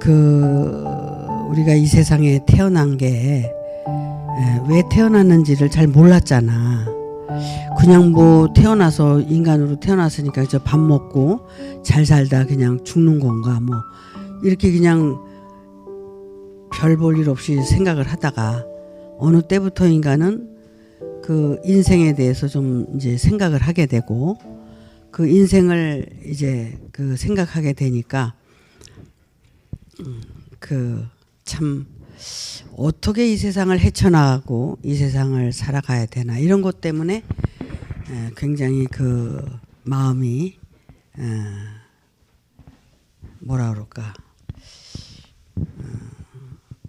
우리가 이 세상에 태어난 게 왜 태어났는지를 잘 몰랐잖아. 그냥 뭐 태어나서 인간으로 태어났으니까 저 밥 먹고 잘 살다 그냥 죽는 건가 뭐 이렇게 그냥 별 볼 일 없이 생각을 하다가 어느 때부터 인간은 그 인생에 대해서 좀 이제 생각을 하게 되고 그 인생을 이제 그 생각하게 되니까 참 어떻게 이 세상을 헤쳐나가고 이 세상을 살아가야 되나 이런 것 때문에 굉장히 그 마음이 뭐라 그럴까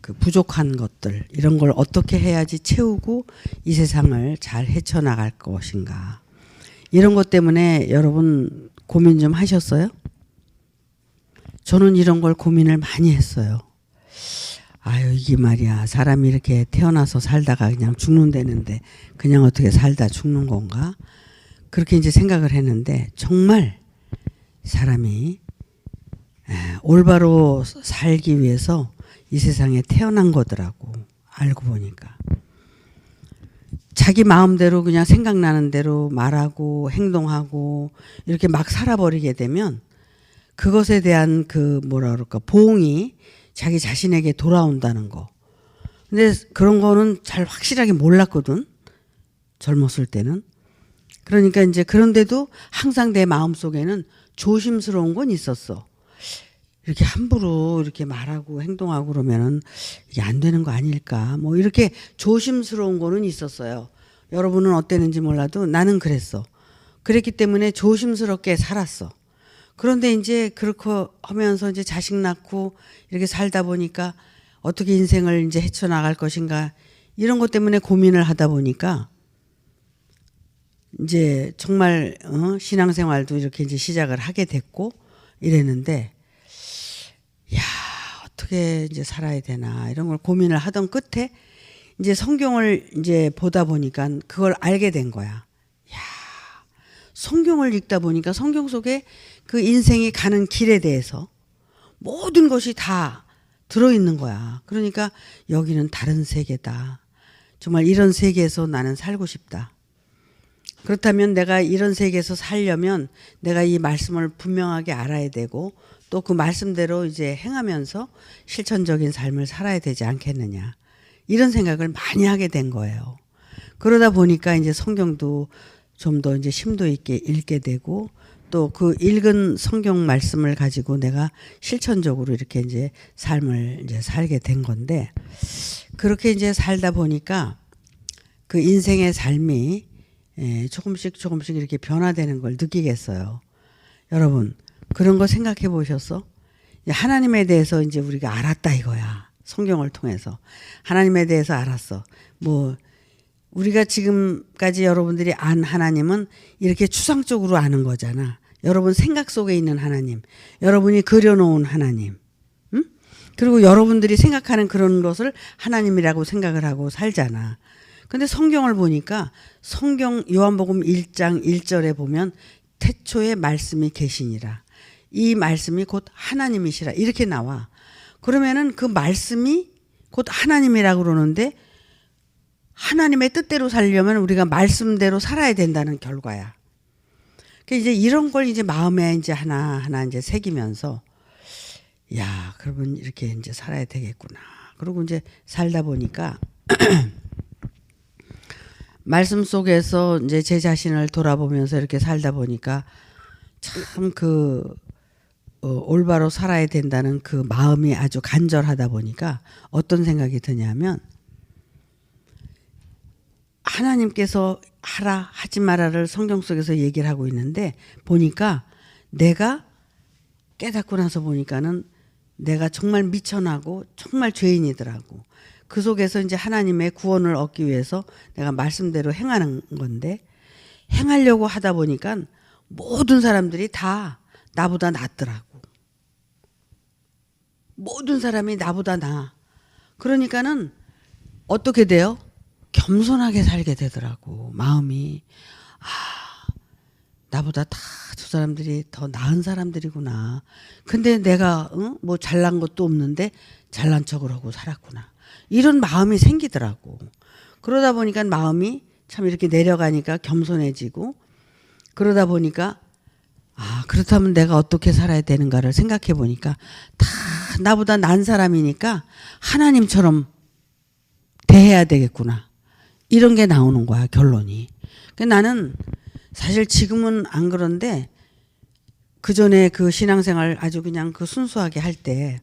그 부족한 것들 이런 걸 어떻게 해야지 채우고 이 세상을 잘 헤쳐나갈 것인가 이런 것 때문에 여러분 고민 좀 하셨어요? 저는 이런 걸 고민을 많이 했어요. 아유 이게 말이야 사람이 이렇게 태어나서 살다가 그냥 죽는다는데 그냥 어떻게 살다 죽는 건가 그렇게 이제 생각을 했는데 정말 사람이 올바로 살기 위해서 이 세상에 태어난 거더라고 알고 보니까 자기 마음대로 그냥 생각나는 대로 말하고 행동하고 이렇게 막 살아버리게 되면 그것에 대한 그 뭐라 그럴까 보응이 자기 자신에게 돌아온다는 거. 근데 그런 거는 잘 확실하게 몰랐거든. 젊었을 때는. 그러니까 이제 그런데도 항상 내 마음속에는 조심스러운 건 있었어. 이렇게 함부로 이렇게 말하고 행동하고 그러면은 이게 안 되는 거 아닐까. 뭐 이렇게 조심스러운 거는 있었어요. 여러분은 어땠는지 몰라도 나는 그랬어. 그랬기 때문에 조심스럽게 살았어. 그런데 이제 그렇게 하면서 이제 자식 낳고 이렇게 살다 보니까 어떻게 인생을 이제 헤쳐나갈 것인가 이런 것 때문에 고민을 하다 보니까 이제 정말 신앙생활도 이렇게 이제 시작을 하게 됐고 이랬는데 야 어떻게 이제 살아야 되나 이런 걸 고민을 하던 끝에 이제 성경을 이제 보다 보니까 그걸 알게 된 거야. 성경을 읽다 보니까 성경 속에 그 인생이 가는 길에 대해서 모든 것이 다 들어있는 거야. 그러니까 여기는 다른 세계다. 정말 이런 세계에서 나는 살고 싶다. 그렇다면 내가 이런 세계에서 살려면 내가 이 말씀을 분명하게 알아야 되고 또 그 말씀대로 이제 행하면서 실천적인 삶을 살아야 되지 않겠느냐. 이런 생각을 많이 하게 된 거예요. 그러다 보니까 이제 성경도 좀 더 이제 심도 있게 읽게 되고 또 그 읽은 성경 말씀을 가지고 내가 실천적으로 이렇게 이제 삶을 이제 살게 된 건데 그렇게 이제 살다 보니까 그 인생의 삶이 조금씩 이렇게 변화되는 걸 느끼겠어요. 여러분 그런 거 생각해 보셨어? 하나님에 대해서 이제 우리가 알았다 이거야. 성경을 통해서 하나님에 대해서 알았어. 뭐 우리가 지금까지 여러분들이 안 하나님은 이렇게 추상적으로 아는 거잖아. 여러분 생각 속에 있는 하나님, 여러분이 그려놓은 하나님, 응? 그리고 여러분들이 생각하는 그런 것을 하나님이라고 생각을 하고 살잖아. 근데 성경을 보니까 성경 요한복음 1장 1절에 보면 태초에 말씀이 계시니라. 이 말씀이 곧 하나님이시라 이렇게 나와. 그러면은 그 말씀이 곧 하나님이라고 그러는데 하나님의 뜻대로 살려면 우리가 말씀대로 살아야 된다는 결과야. 그러니까 이제 이런 걸 이제 마음에 이제 하나하나 이제 새기면서 야, 그러면 이렇게 이제 살아야 되겠구나. 그리고 이제 살다 보니까 말씀 속에서 이제 제 자신을 돌아보면서 이렇게 살다 보니까 참 올바로 살아야 된다는 그 마음이 아주 간절하다 보니까 어떤 생각이 드냐면 하나님께서 하라 하지 마라를 성경 속에서 얘기를 하고 있는데 보니까 내가 깨닫고 나서 보니까는 내가 정말 미천하고 정말 죄인이더라고. 그 속에서 이제 하나님의 구원을 얻기 위해서 내가 말씀대로 행하는 건데 행하려고 하다 보니까 모든 사람들이 다 나보다 낫더라고. 모든 사람이 나보다 나아. 그러니까는 어떻게 돼요? 겸손하게 살게 되더라고. 마음이 나보다 다 저 사람들이 더 나은 사람들이구나. 근데 내가 뭐 잘난 것도 없는데 잘난 척을 하고 살았구나. 이런 마음이 생기더라고. 그러다 보니까 마음이 참 이렇게 내려가니까 겸손해지고, 그러다 보니까 그렇다면 내가 어떻게 살아야 되는가를 생각해 보니까 다 나보다 난 사람이니까 하나님처럼 대해야 되겠구나. 이런 게 나오는 거야, 결론이. 나는 사실 지금은 안 그런데 그 전에 그 신앙생활 아주 그냥 그 순수하게 할 때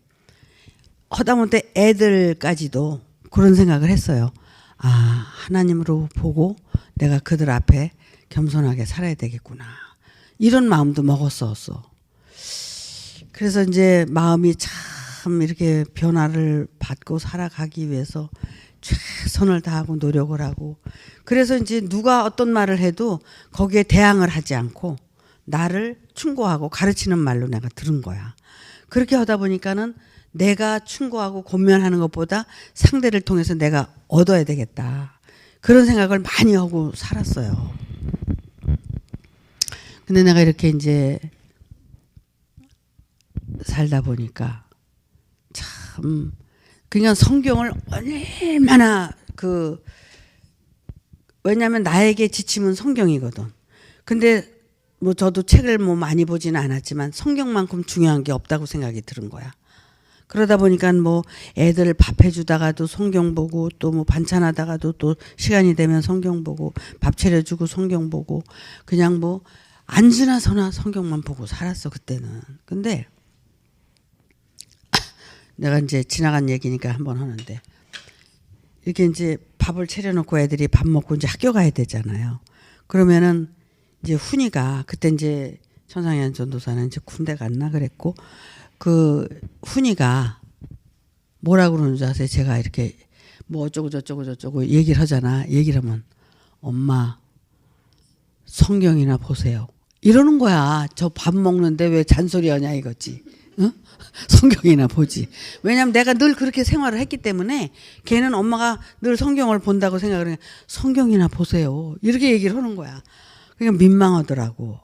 하다못해 애들까지도 그런 생각을 했어요. 하나님으로 보고 내가 그들 앞에 겸손하게 살아야 되겠구나. 이런 마음도 먹었었어. 그래서 이제 마음이 참 이렇게 변화를 받고 살아가기 위해서 최선을 다하고 노력을 하고, 그래서 이제 누가 어떤 말을 해도 거기에 대항을 하지 않고 나를 충고하고 가르치는 말로 내가 들은 거야. 그렇게 하다 보니까는 내가 충고하고 권면하는 것보다 상대를 통해서 내가 얻어야 되겠다. 그런 생각을 많이 하고 살았어요. 근데 내가 이렇게 이제 살다 보니까 참 그냥 성경을 얼마나 왜냐하면 나에게 지침은 성경이거든. 근데 뭐 저도 책을 뭐 많이 보지는 않았지만 성경만큼 중요한 게 없다고 생각이 들은 거야. 그러다 보니까 뭐 애들 밥 해주다가도 성경 보고, 또 뭐 반찬하다가도 또 시간이 되면 성경 보고, 밥 차려주고 성경 보고, 그냥 뭐 앉으나 서나 성경만 보고 살았어 그때는. 근데 내가 이제 지나간 얘기니까 한번 하는데, 이렇게 이제 밥을 차려놓고 애들이 밥 먹고 이제 학교 가야 되잖아요. 그러면은 이제 훈이가, 그때 이제 천상현 전도사는 이제 군대 갔나 그랬고, 그 훈이가 뭐라고 그러는 줄 아세요? 제가 이렇게 뭐 어쩌고 저쩌고 얘기를 하잖아. 얘기를 하면 엄마 성경이나 보세요. 이러는 거야. 저 밥 먹는데 왜 잔소리 하냐 이거지. 응? 성경이나 보지. 왜냐면 내가 늘 그렇게 생활을 했기 때문에 걔는 엄마가 늘 성경을 본다고 생각을 해. 성경이나 보세요. 이렇게 얘기를 하는 거야. 그러니까 민망하더라고.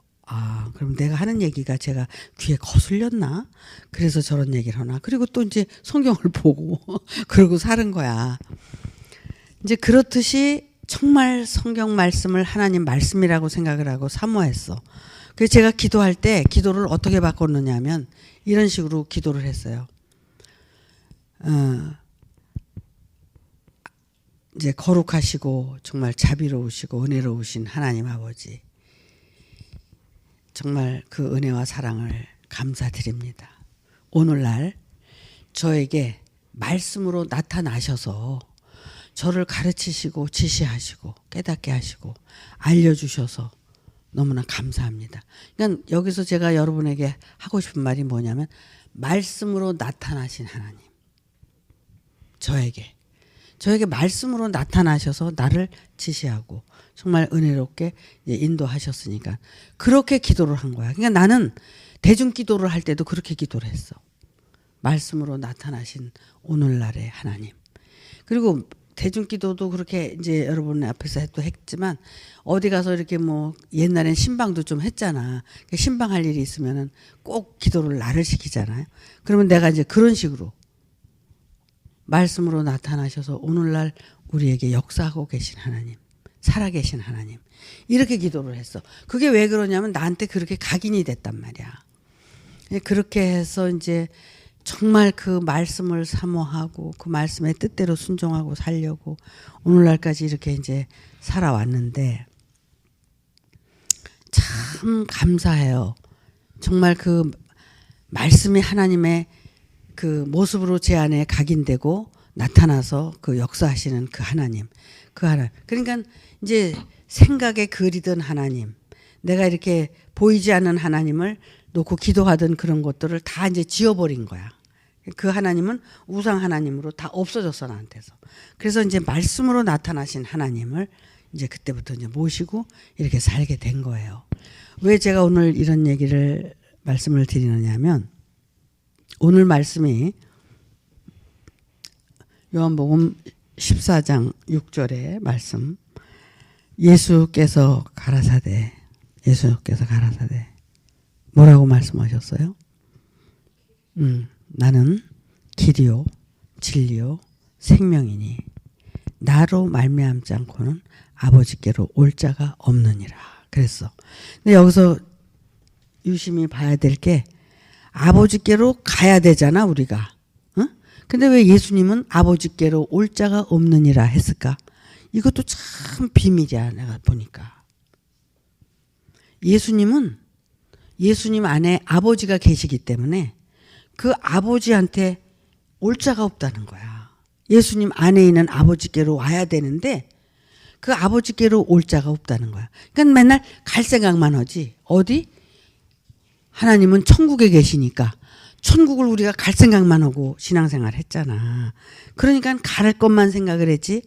그럼 내가 하는 얘기가 제가 귀에 거슬렸나? 그래서 저런 얘기를 하나? 그리고 또 이제 성경을 보고 그러고 사는 거야. 이제 그렇듯이 정말 성경 말씀을 하나님 말씀이라고 생각을 하고 사모했어. 그래서 제가 기도할 때 기도를 어떻게 바꿨느냐 하면 이런 식으로 기도를 했어요. 이제 거룩하시고 정말 자비로우시고 은혜로우신 하나님 아버지, 정말 그 은혜와 사랑을 감사드립니다. 오늘날 저에게 말씀으로 나타나셔서 저를 가르치시고 지시하시고 깨닫게 하시고 알려주셔서 너무나 감사합니다. 그러니까 여기서 제가 여러분에게 하고 싶은 말이 뭐냐면, 말씀으로 나타나신 하나님, 저에게 말씀으로 나타나셔서 나를 지시하고 정말 은혜롭게 인도하셨으니까 그렇게 기도를 한 거야. 그러니까 나는 대중 기도를 할 때도 그렇게 기도를 했어. 말씀으로 나타나신 오늘날의 하나님. 그리고 대중 기도도 그렇게 이제 여러분 앞에서 또 했지만, 어디 가서 이렇게 뭐 옛날엔 신방도 좀 했잖아. 신방할 일이 있으면은 꼭 기도를 나를 시키잖아요. 그러면 내가 이제 그런 식으로 말씀으로 나타나셔서 오늘날 우리에게 역사하고 계신 하나님, 살아계신 하나님, 이렇게 기도를 했어. 그게 왜 그러냐면 나한테 그렇게 각인이 됐단 말이야. 그렇게 해서 이제 정말 그 말씀을 사모하고 그 말씀의 뜻대로 순종하고 살려고 오늘날까지 이렇게 이제 살아왔는데 참 감사해요. 정말 그 말씀이 하나님의 그 모습으로 제 안에 각인되고 나타나서 그 역사하시는 그 하나님, 그러니까 이제 생각에 그리던 하나님, 내가 이렇게 보이지 않는 하나님을 놓고 기도하던 그런 것들을 다 이제 지워버린 거야. 그 하나님은 우상 하나님으로 다 없어졌어, 나한테서. 그래서 이제 말씀으로 나타나신 하나님을 이제 그때부터 이제 모시고 이렇게 살게 된 거예요. 왜 제가 오늘 이런 말씀을 드리느냐면, 오늘 말씀이 요한복음 14장 6절의 말씀, 예수께서 가라사대 예수께서 가라사대 뭐라고 말씀하셨어요? 나는 길이요 진리요 생명이니 나로 말미암지 않고는 아버지께로 올 자가 없느니라 그랬어. 근데 여기서 유심히 봐야 될 게 아버지께로 가야 되잖아 우리가. 어? 근데 왜 예수님은 아버지께로 올 자가 없느니라 했을까? 이것도 참 비밀이야 내가 보니까. 예수님 안에 아버지가 계시기 때문에 그 아버지한테 올 자가 없다는 거야. 예수님 안에 있는 아버지께로 와야 되는데 그 아버지께로 올 자가 없다는 거야. 그러니까 맨날 갈 생각만 하지. 어디? 하나님은 천국에 계시니까 천국을 우리가 갈 생각만 하고 신앙생활 했잖아. 그러니까 갈 것만 생각을 했지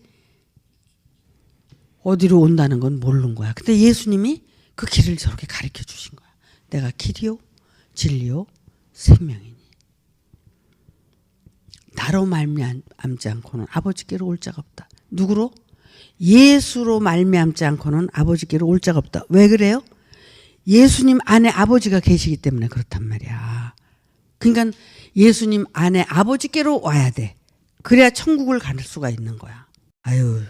어디로 온다는 건 모르는 거야. 근데 예수님이 그 길을 저렇게 가르쳐 주신 거야. 내가 길이요 진리요 생명이니 나로 말미암지 않고는 아버지께로 올 자가 없다. 누구로? 예수로 말미암지 않고는 아버지께로 올 자가 없다. 왜 그래요? 예수님 안에 아버지가 계시기 때문에 그렇단 말이야. 그러니까 예수님 안에 아버지께로 와야 돼. 그래야 천국을 갈 수가 있는 거야. 아유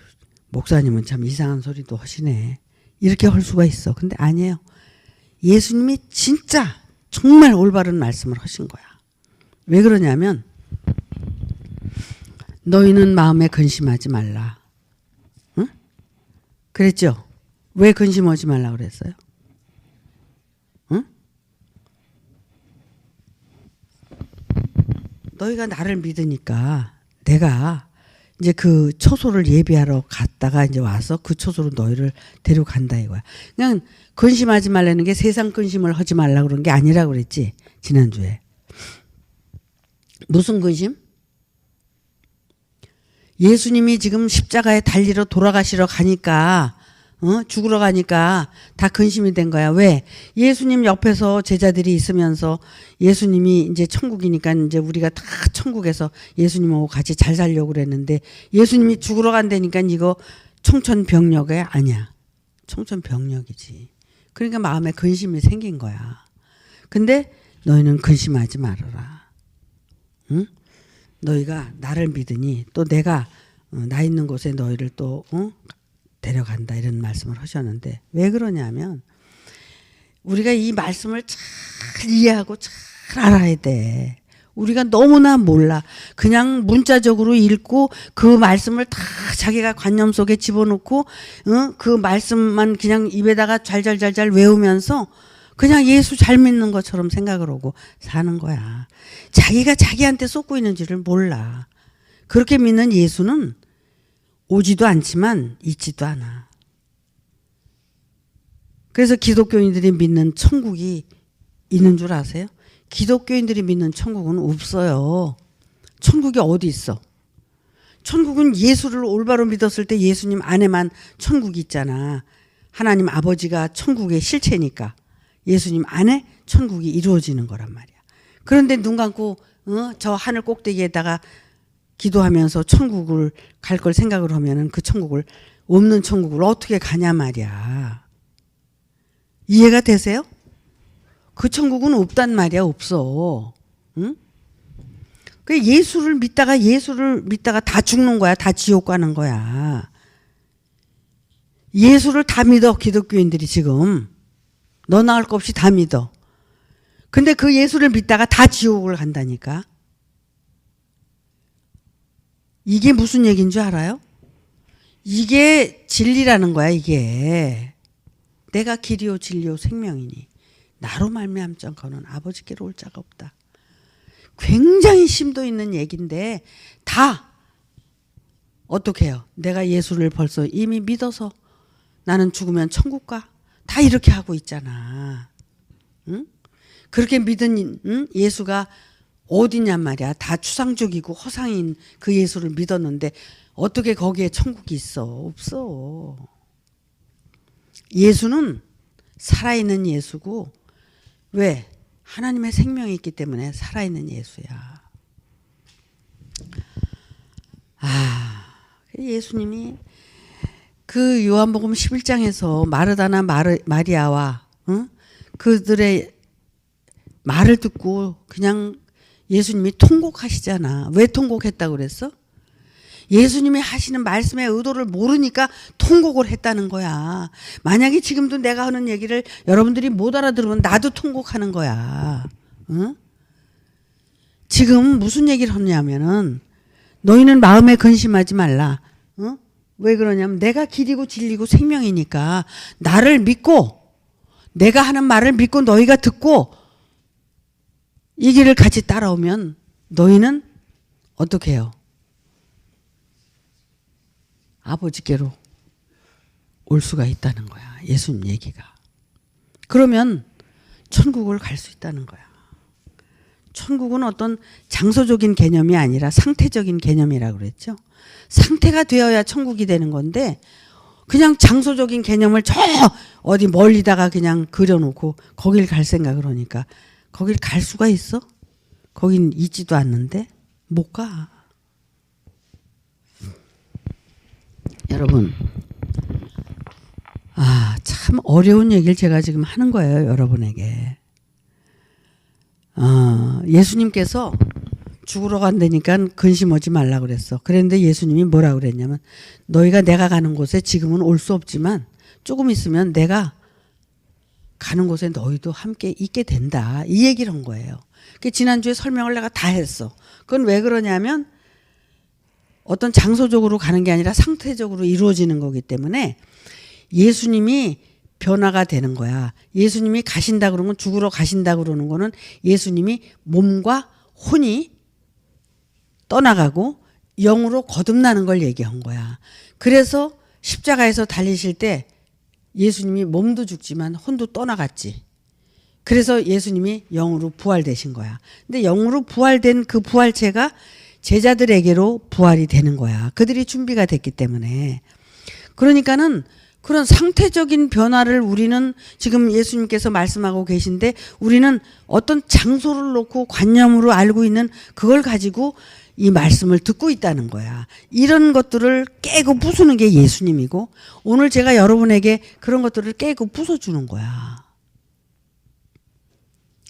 목사님은 참 이상한 소리도 하시네. 이렇게 할 수가 있어. 근데 아니에요. 예수님이 진짜 정말 올바른 말씀을 하신 거야. 왜 그러냐면 너희는 마음에 근심하지 말라. 응? 그랬죠? 왜 근심하지 말라 그랬어요? 응? 너희가 나를 믿으니까 내가 이제 그 초소를 예비하러 갔다가 이제 와서 그 초소로 너희를 데려간다 이거야. 그냥 근심하지 말라는 게 세상 근심을 하지 말라 그런 게 아니라고 그랬지 지난주에. 무슨 근심? 예수님이 지금 십자가에 달리러 돌아가시러 가니까 죽으러 가니까 다 근심이 된 거야. 왜? 예수님 옆에서 제자들이 있으면서 예수님이 이제 천국이니까 이제 우리가 다 천국에서 예수님하고 같이 잘 살려고 그랬는데 예수님이 죽으러 간다니까 이거 청천벽력이 아니야. 청천벽력이지. 그러니까 마음에 근심이 생긴 거야. 근데 너희는 근심하지 말아라. 응? 너희가 나를 믿으니 또 내가 나 있는 곳에 너희를 또 데려간다 이런 말씀을 하셨는데 왜 그러냐면 우리가 이 말씀을 잘 이해하고 잘 알아야 돼. 우리가 너무나 몰라. 그냥 문자적으로 읽고 그 말씀을 다 자기가 관념 속에 집어넣고 그 말씀만 그냥 입에다가 잘잘잘잘 외우면서 그냥 예수 잘 믿는 것처럼 생각을 하고 사는 거야. 자기가 자기한테 쏟고 있는지를 몰라. 그렇게 믿는 예수는 오지도 않지만 있지도 않아. 그래서 기독교인들이 믿는 천국이 있는 줄 아세요? 기독교인들이 믿는 천국은 없어요. 천국이 어디 있어? 천국은 예수를 올바로 믿었을 때 예수님 안에만 천국이 있잖아. 하나님 아버지가 천국의 실체니까 예수님 안에 천국이 이루어지는 거란 말이야. 그런데 눈 감고 저 하늘 꼭대기에다가 기도하면서 천국을 갈 걸 생각을 하면은 그 천국을 없는 천국을 어떻게 가냐 말이야. 이해가 되세요? 그 천국은 없단 말이야. 없어. 응? 그 예수를 믿다가 다 죽는 거야. 다 지옥 가는 거야. 예수를 다 믿어 기독교인들이 지금. 너 나을 것 없이 다 믿어. 근데 그 예수를 믿다가 다 지옥을 간다니까. 이게 무슨 얘기인 줄 알아요? 이게 진리라는 거야. 이게 내가 길이요 진리요 생명이니 나로 말미암지 않고는 아버지께로 올 자가 없다. 굉장히 심도 있는 얘기인데 다 어떻게 해요? 내가 예수를 벌써 이미 믿어서 나는 죽으면 천국 가? 다 이렇게 하고 있잖아. 응? 그렇게 믿은 예수가 어디냔 말이야. 다 추상적이고 허상인 그 예수를 믿었는데 어떻게 거기에 천국이 있어? 없어. 예수는 살아있는 예수고 왜? 하나님의 생명이 있기 때문에 살아있는 예수야. 예수님이 그 요한복음 11장에서 마르다나 마리아와 응? 그들의 말을 듣고 그냥 예수님이 통곡하시잖아. 왜 통곡했다고 그랬어? 예수님이 하시는 말씀의 의도를 모르니까 통곡을 했다는 거야. 만약에 지금도 내가 하는 얘기를 여러분들이 못 알아들으면 나도 통곡하는 거야. 응? 지금 무슨 얘기를 하냐면은 너희는 마음에 근심하지 말라. 응? 왜 그러냐면 내가 길이고 진리고 생명이니까 나를 믿고 내가 하는 말을 믿고 너희가 듣고 이 길을 같이 따라오면 너희는 어떻게 해요? 아버지께로 올 수가 있다는 거야. 예수님 얘기가. 그러면 천국을 갈 수 있다는 거야. 천국은 어떤 장소적인 개념이 아니라 상태적인 개념이라고 그랬죠. 상태가 되어야 천국이 되는 건데 그냥 장소적인 개념을 저 어디 멀리다가 그냥 그려놓고 거길 갈 생각을 하니까 거길 갈 수가 있어? 거긴 있지도 않는데 못 가. 여러분, 참 어려운 얘기를 제가 지금 하는 거예요, 여러분에게. 예수님께서 죽으러 간다니까 근심하지 말라 그랬어. 그랬는데 예수님이 뭐라 그랬냐면 너희가 내가 가는 곳에 지금은 올 수 없지만 조금 있으면 내가 가는 곳에 너희도 함께 있게 된다. 이 얘기를 한 거예요. 지난주에 설명을 내가 다 했어. 그건 왜 그러냐면 어떤 장소적으로 가는 게 아니라 상태적으로 이루어지는 거기 때문에 예수님이 변화가 되는 거야. 예수님이 가신다 그러면 죽으러 가신다 그러는 거는 예수님이 몸과 혼이 떠나가고 영으로 거듭나는 걸 얘기한 거야. 그래서 십자가에서 달리실 때 예수님이 몸도 죽지만 혼도 떠나갔지. 그래서 예수님이 영으로 부활되신 거야. 근데 영으로 부활된 그 부활체가 제자들에게로 부활이 되는 거야. 그들이 준비가 됐기 때문에. 그러니까는 그런 상태적인 변화를 우리는 지금 예수님께서 말씀하고 계신데 우리는 어떤 장소를 놓고 관념으로 알고 있는 그걸 가지고 이 말씀을 듣고 있다는 거야. 이런 것들을 깨고 부수는 게 예수님이고 오늘 제가 여러분에게 그런 것들을 깨고 부숴주는 거야.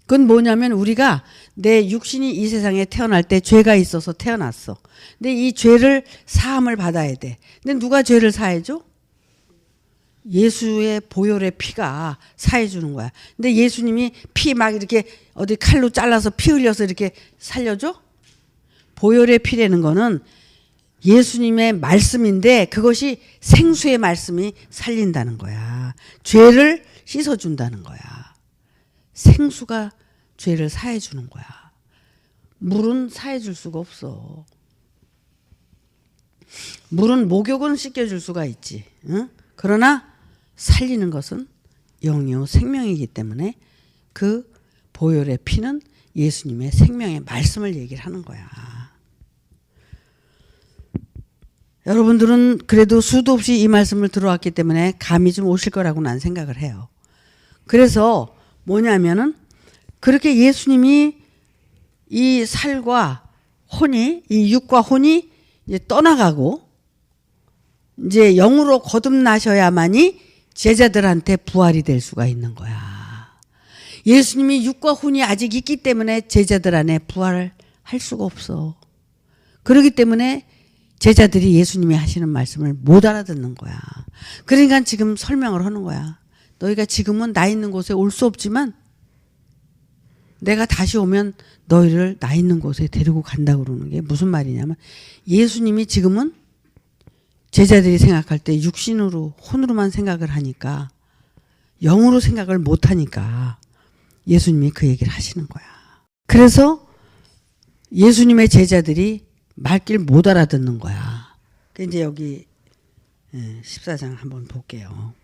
그건 뭐냐면 우리가 내 육신이 이 세상에 태어날 때 죄가 있어서 태어났어. 근데 이 죄를 사함을 받아야 돼. 근데 누가 죄를 사해줘? 예수의 보혈의 피가 사해주는 거야. 근데 예수님이 피 막 이렇게 어디 칼로 잘라서 피 흘려서 이렇게 살려줘? 보혈의 피라는 거는 예수님의 말씀인데 그것이 생수의 말씀이 살린다는 거야. 죄를 씻어준다는 거야. 생수가 죄를 사해주는 거야. 물은 사해줄 수가 없어. 물은 목욕은 씻겨줄 수가 있지. 응? 그러나 살리는 것은 영이요 생명이기 때문에 그 보혈의 피는 예수님의 생명의 말씀을 얘기를 하는 거야. 여러분들은 그래도 수도 없이 이 말씀을 들어왔기 때문에 감이 좀 오실 거라고 난 생각을 해요. 그래서 뭐냐면은 그렇게 예수님이 이 살과 혼이 이 육과 혼이 이제 떠나가고 이제 영으로 거듭나셔야만이 제자들한테 부활이 될 수가 있는 거야. 예수님이 육과 혼이 아직 있기 때문에 제자들 안에 부활을 할 수가 없어. 그렇기 때문에 제자들이 예수님이 하시는 말씀을 못 알아듣는 거야. 그러니까 지금 설명을 하는 거야. 너희가 지금은 나 있는 곳에 올 수 없지만 내가 다시 오면 너희를 나 있는 곳에 데리고 간다고 그러는 게 무슨 말이냐면 예수님이 지금은 제자들이 생각할 때 육신으로 혼으로만 생각을 하니까 영으로 생각을 못 하니까 예수님이 그 얘기를 하시는 거야. 그래서 예수님의 제자들이 말귀를 못 알아듣는 거야. 이제 여기 14장 한번 볼게요.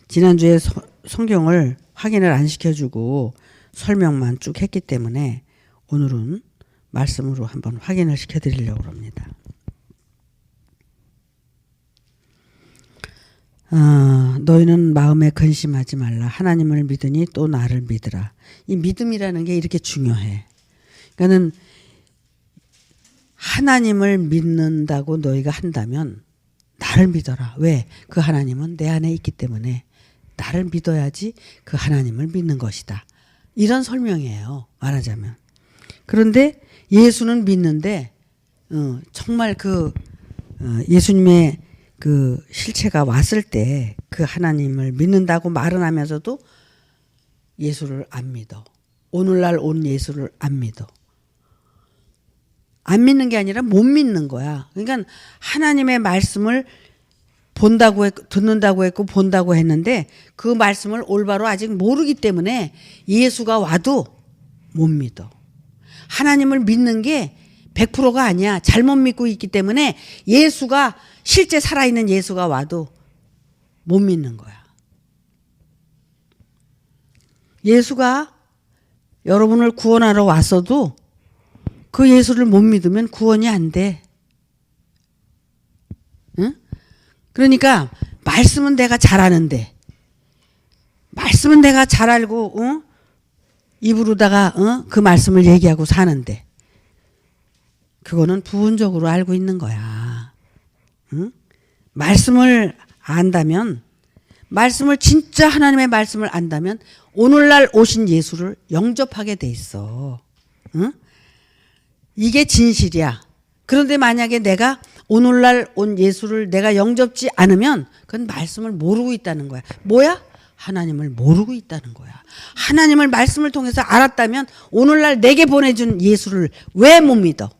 지난주에 성경을 확인을 안 시켜주고 설명만 쭉 했기 때문에 오늘은 말씀으로 한번 확인을 시켜드리려고 합니다. 너희는 마음에 근심하지 말라. 하나님을 믿으니 또 나를 믿으라. 이 믿음이라는 게 이렇게 중요해. 그러니까는 하나님을 믿는다고 너희가 한다면 나를 믿어라. 왜? 그 하나님은 내 안에 있기 때문에 나를 믿어야지 그 하나님을 믿는 것이다. 이런 설명이에요. 말하자면. 그런데 예수는 믿는데 정말 예수님의 그 실체가 왔을 때 그 하나님을 믿는다고 말은 하면서도 예수를 안 믿어. 오늘날 온 예수를 안 믿어. 안 믿는 게 아니라 못 믿는 거야. 그러니까 하나님의 말씀을 본다고 했고, 듣는다고 했고 본다고 했는데 그 말씀을 올바로 아직 모르기 때문에 예수가 와도 못 믿어. 하나님을 믿는 게 100%가 아니야. 잘못 믿고 있기 때문에 예수가 실제 살아있는 예수가 와도 못 믿는 거야. 예수가 여러분을 구원하러 왔어도 그 예수를 못 믿으면 구원이 안 돼. 응? 그러니까 말씀은 내가 잘 아는데 말씀은 내가 잘 알고 입으로다가 그 말씀을 얘기하고 사는데 그거는 부분적으로 알고 있는 거야. 응? 말씀을 안다면 말씀을 진짜 하나님의 말씀을 안다면 오늘날 오신 예수를 영접하게 돼 있어. 응? 이게 진실이야. 그런데 만약에 내가 오늘날 온 예수를 내가 영접지 않으면 그건 말씀을 모르고 있다는 거야. 뭐야? 하나님을 모르고 있다는 거야. 하나님을 말씀을 통해서 알았다면 오늘날 내게 보내준 예수를 왜 못 믿어?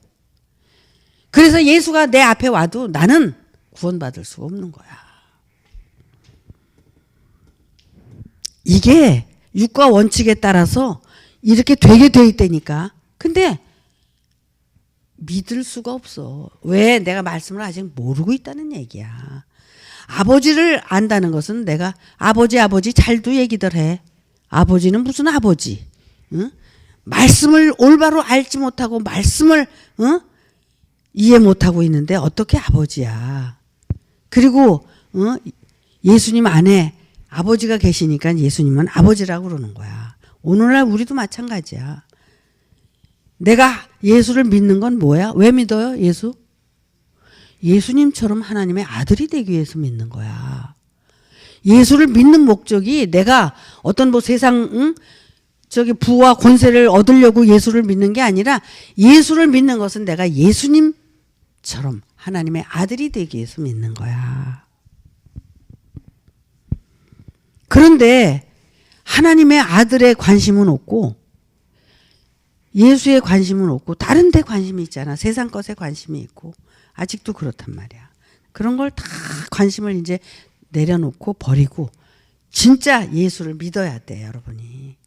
그래서 예수가 내 앞에 와도 나는 구원받을 수가 없는 거야. 이게 육과 원칙에 따라서 이렇게 되게 돼 있다니까. 근데 믿을 수가 없어. 왜? 내가 말씀을 아직 모르고 있다는 얘기야. 아버지를 안다는 것은 내가 아버지 잘도 얘기들 해. 아버지는 무슨 아버지? 응? 말씀을 올바로 알지 못하고 말씀을 이해 못하고 있는데 어떻게 아버지야? 그리고 예수님 안에 아버지가 계시니까 예수님은 아버지라고 그러는 거야. 오늘날 우리도 마찬가지야. 내가 예수를 믿는 건 뭐야? 왜 믿어요? 예수? 예수님처럼 하나님의 아들이 되기 위해서 믿는 거야. 예수를 믿는 목적이 내가 어떤 세상 부와 권세를 얻으려고 예수를 믿는 게 아니라 예수를 믿는 것은 내가 예수님처럼 하나님의 아들이 되기 위해서 믿는 거야. 그런데 하나님의 아들의 관심은 없고 예수의 관심은 없고 다른 데 관심이 있잖아. 세상 것에 관심이 있고 아직도 그렇단 말이야. 그런 걸 다 관심을 이제 내려놓고 버리고 진짜 예수를 믿어야 돼, 여러분이.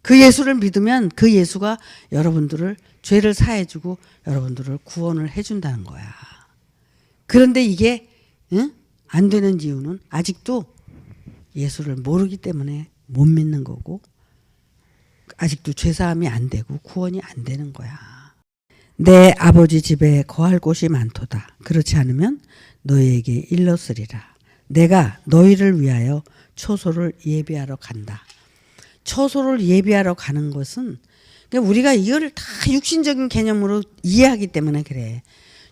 그 예수를 믿으면 그 예수가 여러분들을 죄를 사해주고 여러분들을 구원을 해준다는 거야. 그런데 이게 안 되는 이유는 아직도 예수를 모르기 때문에 못 믿는 거고 아직도 죄사함이 안 되고 구원이 안 되는 거야. 내 아버지 집에 거할 곳이 많도다. 그렇지 않으면 너희에게 일렀으리라. 내가 너희를 위하여 초소를 예비하러 간다. 초소를 예비하러 가는 것은 우리가 이걸 다 육신적인 개념으로 이해하기 때문에 그래.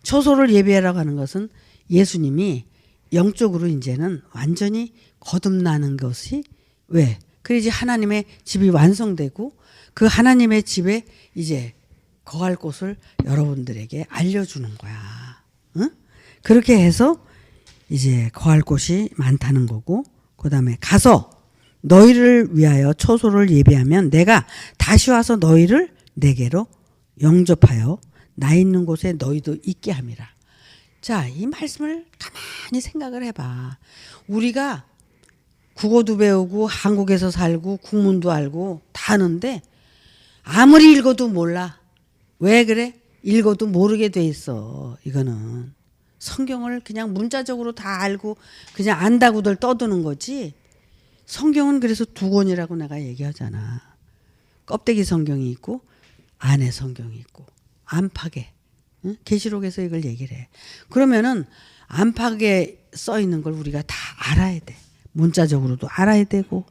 초소를 예비하러 가는 것은 예수님이 영적으로 이제는 완전히 거듭나는 것이 왜? 그래야지 하나님의 집이 완성되고 그 하나님의 집에 이제 거할 곳을 여러분들에게 알려주는 거야. 응? 그렇게 해서 이제 거할 곳이 많다는 거고 그 다음에 가서 너희를 위하여 초소를 예비하면 내가 다시 와서 너희를 내게로 영접하여 나 있는 곳에 너희도 있게 함이라. 자, 이 말씀을 가만히 생각을 해봐. 우리가 국어도 배우고 한국에서 살고 국문도 알고 다 아는데 아무리 읽어도 몰라. 왜 그래? 읽어도 모르게 돼 있어. 이거는 성경을 그냥 문자적으로 다 알고 그냥 안다고들 떠드는 거지. 성경은 그래서 두 권이라고 내가 얘기하잖아. 껍데기 성경이 있고 안에 성경이 있고 안팎에. 응? 계시록에서 이걸 얘기를 해. 그러면은 안팎에 써 있는 걸 우리가 다 알아야 돼. 문자적으로도 알아야 되고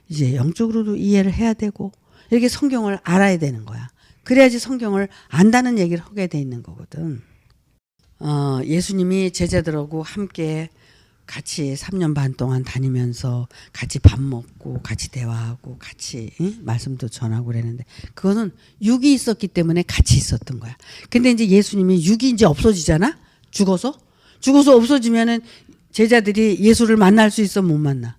이제 영적으로도 이해를 해야 되고 이렇게 성경을 알아야 되는 거야. 그래야지 성경을 안다는 얘기를 하게 돼 있는 거거든. 예수님이 제자들하고 함께 같이 3년 반 동안 다니면서 같이 밥 먹고 같이 대화하고 같이 말씀도 전하고 그랬는데 그거는 육이 있었기 때문에 같이 있었던 거야. 근데 이제 예수님이 육이 이제 없어지잖아. 죽어서 없어지면은 제자들이 예수를 만날 수 있어? 못 만나?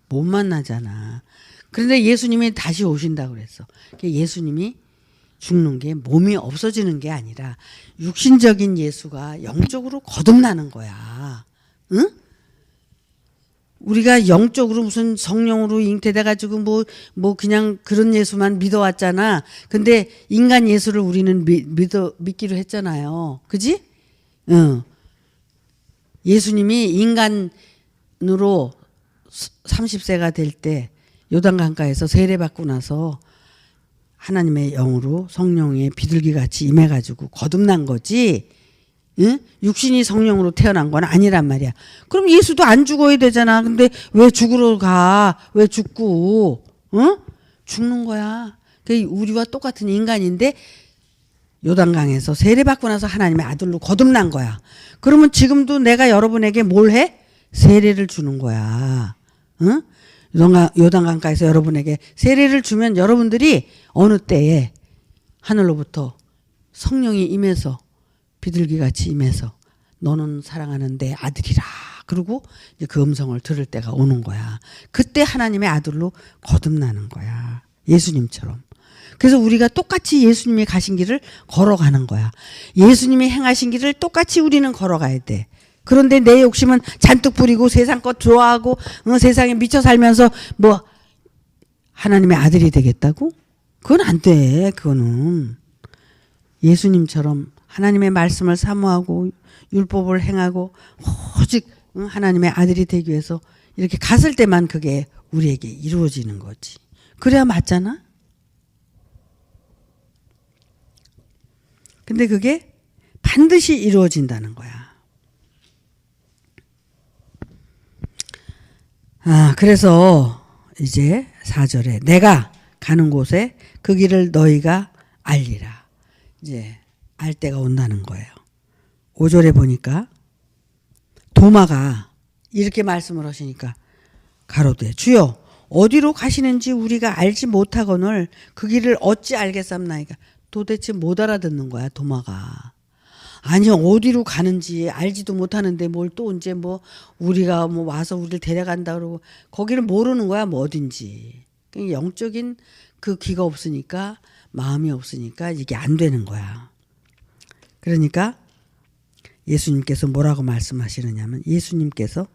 못 만나잖아. 그런데 예수님이 다시 오신다고 그랬어. 예수님이 죽는 게 몸이 없어지는 게 아니라 육신적인 예수가 영적으로 거듭나는 거야. 응? 우리가 영적으로 무슨 성령으로 잉태돼가지고 뭐 그냥 그런 예수만 믿어왔잖아. 근데 인간 예수를 우리는 믿기로 했잖아요. 그지? 응. 예수님이 인간으로 30세가 될 때 요단강가에서 세례받고 나서 하나님의 영으로 성령의 비둘기같이 임해가지고 거듭난 거지. 응? 육신이 성령으로 태어난 건 아니란 말이야. 그럼 예수도 안 죽어야 되잖아. 근데 왜 죽으러 가? 왜 죽고? 응? 죽는 거야. 우리와 똑같은 인간인데 요단강에서 세례받고 나서 하나님의 아들로 거듭난 거야. 그러면 지금도 내가 여러분에게 뭘 해? 세례를 주는 거야. 응? 요단강가에서 여러분에게 세례를 주면 여러분들이 어느 때에 하늘로부터 성령이 임해서 비둘기같이 임해서 너는 사랑하는 내 아들이라. 그리고 이제 그 음성을 들을 때가 오는 거야. 그때 하나님의 아들로 거듭나는 거야. 예수님처럼. 그래서 우리가 똑같이 예수님이 가신 길을 걸어가는 거야. 예수님이 행하신 길을 똑같이 우리는 걸어가야 돼. 그런데 내 욕심은 잔뜩 부리고 세상 것 좋아하고 세상에 미쳐 살면서 뭐 하나님의 아들이 되겠다고? 그건 안 돼. 그거는 예수님처럼 하나님의 말씀을 사모하고 율법을 행하고 오직 하나님의 아들이 되기 위해서 이렇게 갔을 때만 그게 우리에게 이루어지는 거지. 그래야 맞잖아. 근데 그게 반드시 이루어진다는 거야. 그래서 이제 4절에 내가 가는 곳에 그 길을 너희가 알리라. 이제 알 때가 온다는 거예요. 5절에 보니까 도마가 이렇게 말씀을 하시니까 가로되 주여 어디로 가시는지 우리가 알지 못하거늘 그 길을 어찌 알겠삼나이까. 도대체 못 알아듣는 거야 도마가. 아니 어디로 가는지 알지도 못하는데 뭘 또 언제 뭐 우리가 뭐 와서 우리를 데려간다 그러고 거기를 모르는 거야 뭐 어딘지. 영적인 그 귀가 없으니까 마음이 없으니까 이게 안 되는 거야. 그러니까 예수님께서 뭐라고 말씀하시느냐면 예수님께서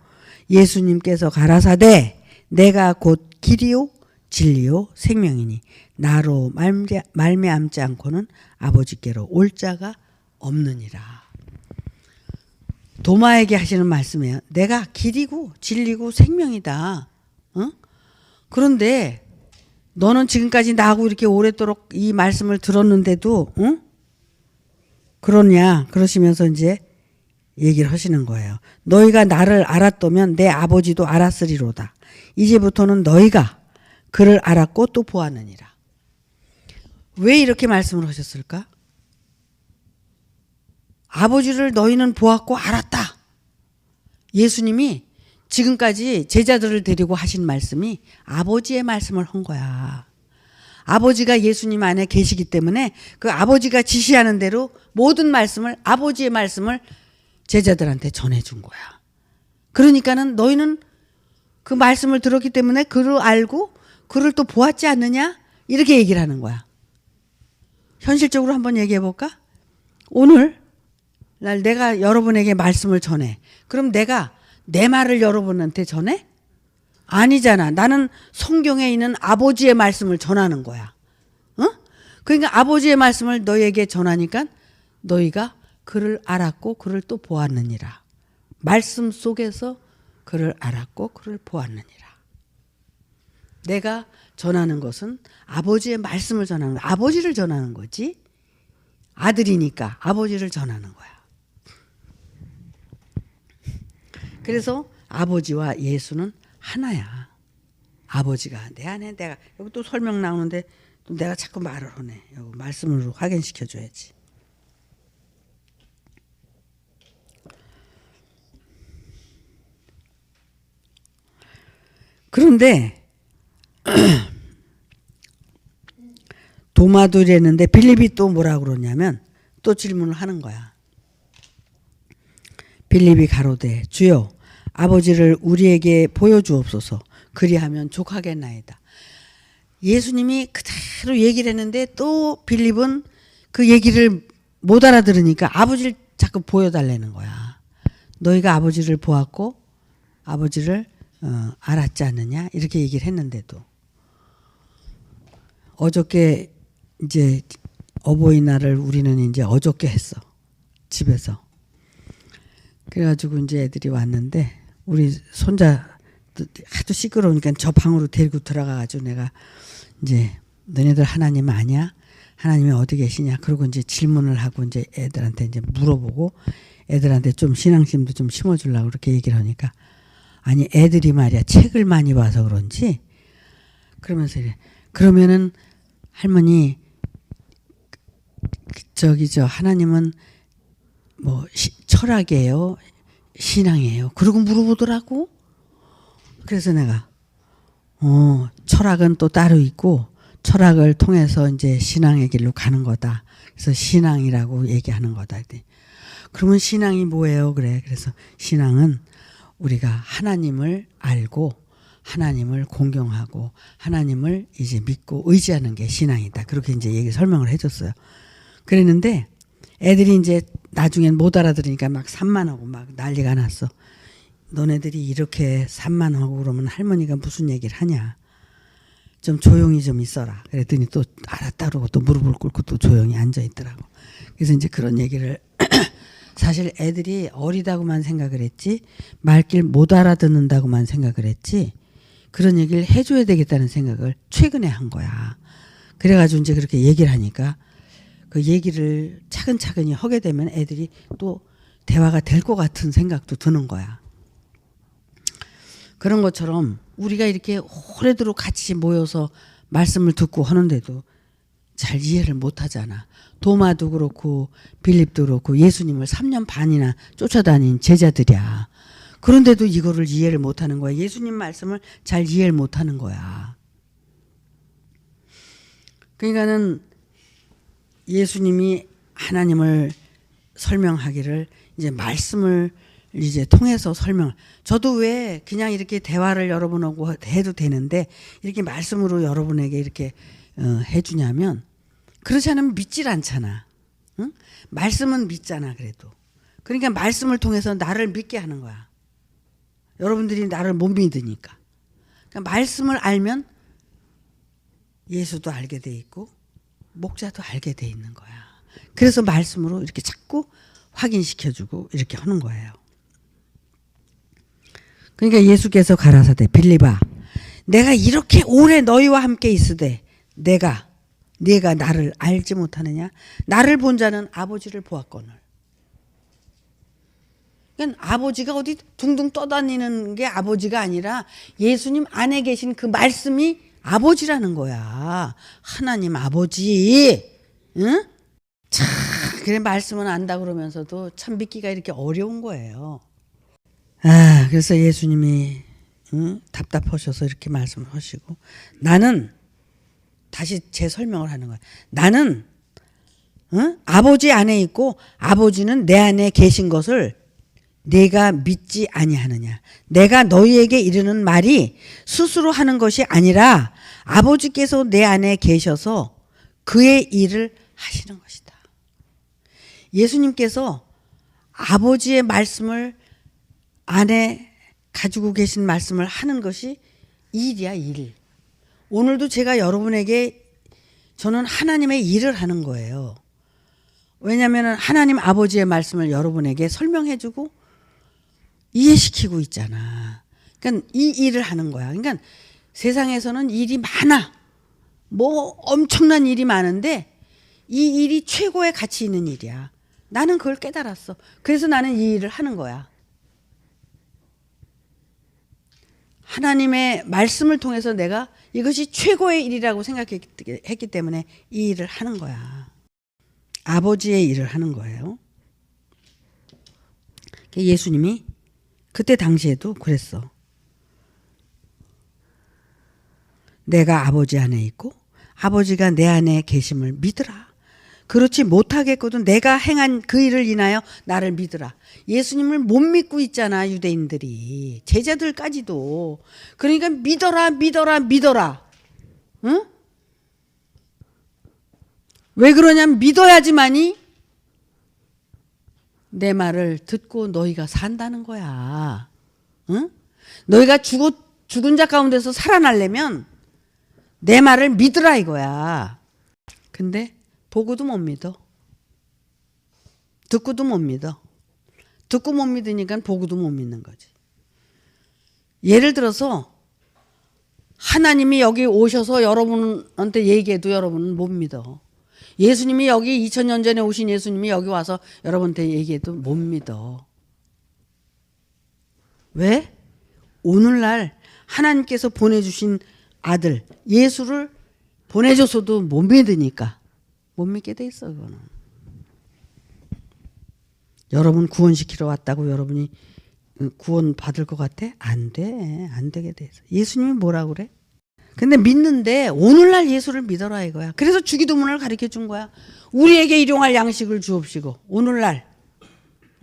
가라사대 내가 곧 길이요 진리요 생명이니 나로 말미암지 않고는 아버지께로 올 자가 없느니라. 도마에게 하시는 말씀이에요. 내가 길이고 진리고 생명이다. 그런데 너는 지금까지 나하고 이렇게 오랫도록 이 말씀을 들었는데도 그러냐 그러시면서 이제 얘기를 하시는 거예요. 너희가 나를 알았다면 내 아버지도 알았으리로다. 이제부터는 너희가 그를 알았고 또 보았느니라. 왜 이렇게 말씀을 하셨을까? 아버지를 너희는 보았고 알았다. 예수님이 지금까지 제자들을 데리고 하신 말씀이 아버지의 말씀을 한 거야. 아버지가 예수님 안에 계시기 때문에 그 아버지가 지시하는 대로 모든 말씀을 아버지의 말씀을 제자들한테 전해준 거야. 그러니까는 너희는 그 말씀을 들었기 때문에 그를 알고 그를 또 보았지 않느냐? 이렇게 얘기를 하는 거야. 현실적으로 한번 얘기해 볼까? 오늘 날 내가 여러분에게 말씀을 전해. 그럼 내가 내 말을 여러분한테 전해? 아니잖아. 나는 성경에 있는 아버지의 말씀을 전하는 거야. 그러니까 아버지의 말씀을 너희에게 전하니까 너희가 그를 알았고 그를 또 보았느니라. 말씀 속에서 그를 알았고 그를 보았느니라. 내가 전하는 것은 아버지의 말씀을 전하는 거야. 아버지를 전하는 거지. 아들이니까 아버지를 전하는 거야. 그래서 아버지와 예수는 하나야. 아버지가 내 안에 내가 여기 또 설명 나오는데 또 내가 자꾸 말을 하네. 여기 말씀으로 확인시켜 줘야지. 그런데 도마도 이랬는데 빌립이 또 뭐라 그러냐면 또 질문을 하는 거야. 빌립이 가로되 주여 아버지를 우리에게 보여주옵소서 그리하면 족하겠나이다. 예수님이 그대로 얘기를 했는데 또 빌립은 그 얘기를 못 알아들으니까 아버지를 자꾸 보여달라는 거야. 너희가 아버지를 보았고 아버지를 알았지 않느냐 이렇게 얘기를 했는데도 어저께 이제 어버이날을 우리는 이제 어저께 했어. 집에서. 그래가지고 이제 애들이 왔는데 우리 손자 하도 시끄러우니까 저 방으로 데리고 들어가가지고 내가 이제 너네들 하나님 아냐? 하나님이 어디 계시냐? 그러고 이제 질문을 하고 이제 애들한테 이제 물어보고 애들한테 좀 신앙심도 좀 심어주려고 그렇게 얘기를 하니까 아니 애들이 말이야 책을 많이 봐서 그런지 그러면서 이래 그러면은 할머니 저기 저 하나님은 뭐 철학이에요? 신앙이에요? 그러고 물어보더라고. 그래서 내가 철학은 또 따로 있고 철학을 통해서 이제 신앙의 길로 가는 거다. 그래서 신앙이라고 얘기하는 거다. 그러면 신앙이 뭐예요? 그래. 그래서 신앙은 우리가 하나님을 알고 하나님을 공경하고 하나님을 이제 믿고 의지하는 게 신앙이다. 그렇게 이제 얘기 설명을 해줬어요. 그랬는데 애들이 이제 나중엔 못 알아들으니까 막 산만하고 막 난리가 났어. 너네들이 이렇게 산만하고 그러면 할머니가 무슨 얘기를 하냐. 좀 조용히 좀 있어라. 그랬더니 또 알았다 그러고 또 무릎을 꿇고 또 조용히 앉아 있더라고. 그래서 이제 그런 얘기를 사실 애들이 어리다고만 생각을 했지 말길 못 알아듣는다고만 생각을 했지 그런 얘기를 해줘야 되겠다는 생각을 최근에 한 거야. 그래가지고 이제 그렇게 얘기를 하니까 그 얘기를 차근차근히 하게 되면 애들이 또 대화가 될 것 같은 생각도 드는 거야. 그런 것처럼 우리가 이렇게 오래도록 같이 모여서 말씀을 듣고 하는데도 잘 이해를 못 하잖아. 도마도 그렇고 빌립도 그렇고 예수님을 3년 반이나 쫓아다닌 제자들이야. 그런데도 이거를 이해를 못 하는 거야. 예수님 말씀을 잘 이해를 못 하는 거야. 그러니까는 예수님이 하나님을 설명하기를 이제 말씀을 이제 통해서 저도 왜 그냥 이렇게 대화를 여러분하고 해도 되는데 이렇게 말씀으로 여러분에게 이렇게 해주냐면 그렇지 않으면 믿질 않잖아. 응? 말씀은 믿잖아 그래도. 그러니까 말씀을 통해서 나를 믿게 하는 거야. 여러분들이 나를 못 믿으니까. 그러니까 말씀을 알면 예수도 알게 돼 있고 목자도 알게 돼 있는 거야. 그래서 말씀으로 이렇게 자꾸 확인시켜주고 이렇게 하는 거예요. 그러니까 예수께서 가라사대 빌립아 내가 이렇게 오래 너희와 함께 있으되 네가 나를 알지 못하느냐? 나를 본 자는 아버지를 보았거늘. 그러니까 아버지가 어디 둥둥 떠다니는 게 아버지가 아니라 예수님 안에 계신 그 말씀이 아버지라는 거야. 하나님 아버지. 응? 참 그래 말씀은 안다 그러면서도 참 믿기가 이렇게 어려운 거예요. 그래서 예수님이 답답하셔서 이렇게 말씀하시고 나는 다시 재설명을 하는 거야. 나는 아버지 안에 있고 아버지는 내 안에 계신 것을 내가 믿지 아니하느냐. 내가 너희에게 이르는 말이 스스로 하는 것이 아니라 아버지께서 내 안에 계셔서 그의 일을 하시는 것이다. 예수님께서 아버지의 말씀을 안에 가지고 계신 말씀을 하는 것이 일이야, 일. 오늘도 제가 여러분에게 저는 하나님의 일을 하는 거예요. 왜냐하면 하나님 아버지의 말씀을 여러분에게 설명해주고 이해시키고 있잖아. 그러니까 이 일을 하는 거야. 그러니까 세상에서는 일이 많아. 뭐 엄청난 일이 많은데 이 일이 최고의 가치 있는 일이야. 나는 그걸 깨달았어. 그래서 나는 이 일을 하는 거야. 하나님의 말씀을 통해서 내가 이것이 최고의 일이라고 생각했기 때문에 이 일을 하는 거야. 아버지의 일을 하는 거예요. 예수님이 그때 당시에도 그랬어. 내가 아버지 안에 있고 아버지가 내 안에 계심을 믿으라. 그렇지 못하겠거든 내가 행한 그 일을 인하여 나를 믿으라. 예수님을 못 믿고 있잖아, 유대인들이. 제자들까지도. 그러니까 믿어라, 믿어라, 믿어라. 응? 왜 그러냐면 믿어야지만이 내 말을 듣고 너희가 산다는 거야. 응? 너희가 죽은 자 가운데서 살아나려면 내 말을 믿으라 이거야. 근데 보고도 못 믿어. 듣고도 못 믿어. 듣고 못 믿으니까 보고도 못 믿는 거지. 예를 들어서 하나님이 여기 오셔서 여러분한테 얘기해도 여러분은 못 믿어. 예수님이 여기 2000년 전에 오신 예수님이 여기 와서 여러분한테 얘기해도 못 믿어. 왜? 오늘날 하나님께서 보내주신 아들 예수를 보내줘서도 못 믿으니까. 못 믿게 돼 있어, 그거는. 여러분 구원시키러 왔다고 여러분이 구원 받을 것 같아? 안 돼. 안 되게 돼 있어. 예수님이 뭐라고 그래? 근데 믿는데 오늘날 예수를 믿어라 이거야. 그래서 주기도문을 가르쳐 준 거야. 우리에게 일용할 양식을 주옵시고. 오늘날.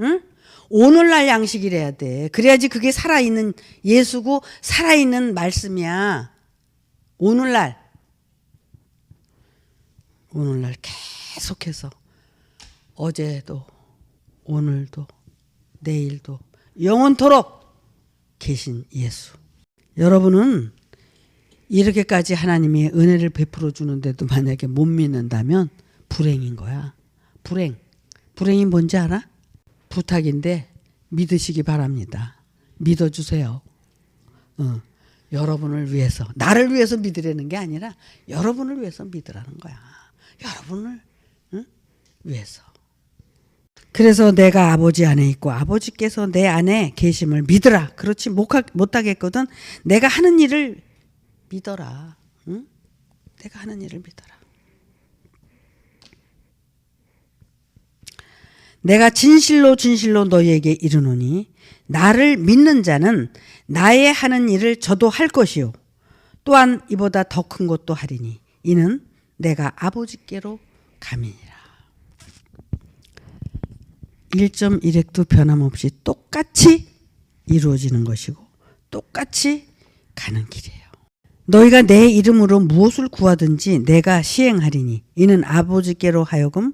응? 오늘날 양식이래야 돼. 그래야지 그게 살아있는 예수고 살아있는 말씀이야. 오늘날 계속해서 어제도 오늘도 내일도 영원토록 계신 예수. 여러분은 이렇게까지 하나님이 은혜를 베풀어 주는데도 만약에 못 믿는다면 불행인 거야. 불행이 뭔지 알아? 부탁인데 믿으시기 바랍니다. 믿어주세요. 여러분을 위해서, 나를 위해서 믿으라는 게 아니라 여러분을 위해서 믿으라는 거야. 여러분을 위해서. 그래서 내가 아버지 안에 있고 아버지께서 내 안에 계심을 믿으라. 그렇지 못하겠거든 내가 하는 일을 믿어라. 응? 내가 하는 일을 믿어라. 내가 진실로 너희에게 이르노니 나를 믿는 자는 나의 하는 일을 저도 할 것이요 또한 이보다 더 큰 것도 하리니 이는 내가 아버지께로 감이니라. 1.1획도 변함없이 똑같이 이루어지는 것이고 똑같이 가는 길이에요. 너희가 내 이름으로 무엇을 구하든지 내가 시행하리니 이는 아버지께로 하여금